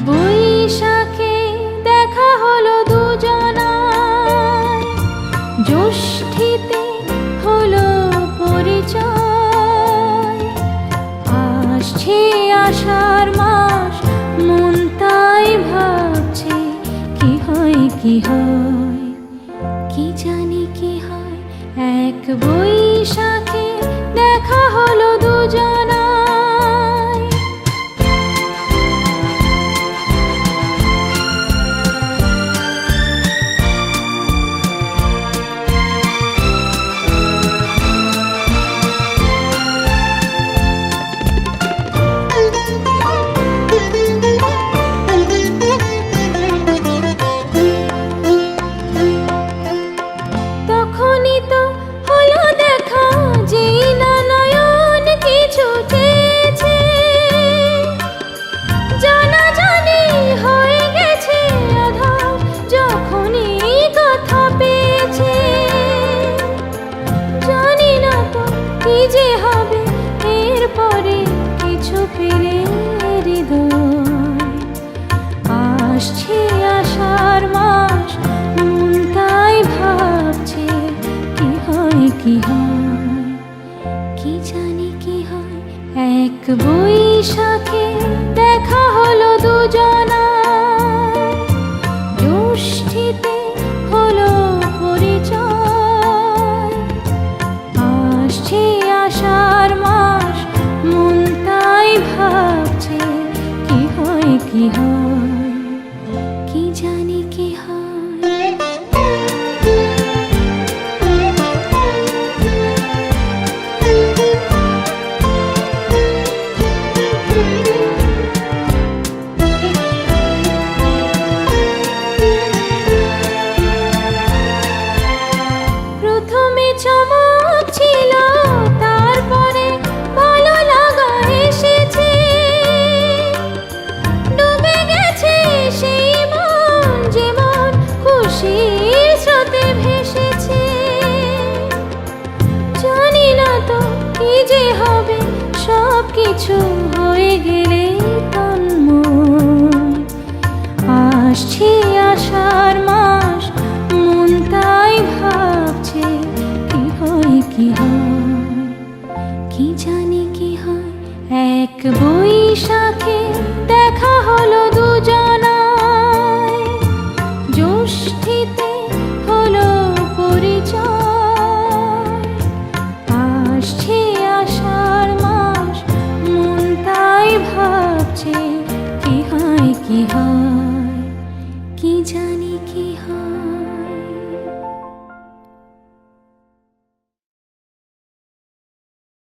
বৈশাখে দেখা হলো দুজনায়, জ্যৈষ্ঠীতে হলো পরিচয়। আসছে আষাঢ় মাস, মন তাই ভাবছে কি হয় কি হয়, কি জানি কি হয়। এক বৈশাখে দেখা হলো দুজনায়। তখনই তো হলো দেখা, যেই না নয়ন কিছু চেয়েছে, জানাজানি হয়ে গেছে আধার যখনই কথা পেয়েছে। জানি না তো কি যে হবে এরপরে, কিছু ফিরে হৃদয়। আসছে আষাঢ় মাস, মন তাই ভাবছে কি হয় কি হয়, কি জানি কি হয়। এক বৈশাখে দেখা হলো দুজনায়, জ্যৈষ্ঠীতে হলো পরিচয়। আসছে আষাঢ় মাস, মন তাই ভাবছে কি হয় কি হয়, কি জানি কি হয়। প্রথমে চমক ছিল, তারপরে ভালো লাগা এসেছে। ডুবে গেছে সেই মন, যেমন খুশির স্রোতে ভেসেছে। জানি না তো কি যে হবে, সব কিছু হয়ে গেলে তন্ময়। আসছে আষাঢ় মাস, মন তাই ভাবছে কি হয় কি হয়, কি জানি কি হয়। এক বৈশাখে দেখা হলো দুজনায়, জ্যৈষ্ঠীতে হলো পরিচয়। আসছে আষাঢ় মাস, মন তাই ভাবছে কি হয় কি হয়, কি জানি কি হয়।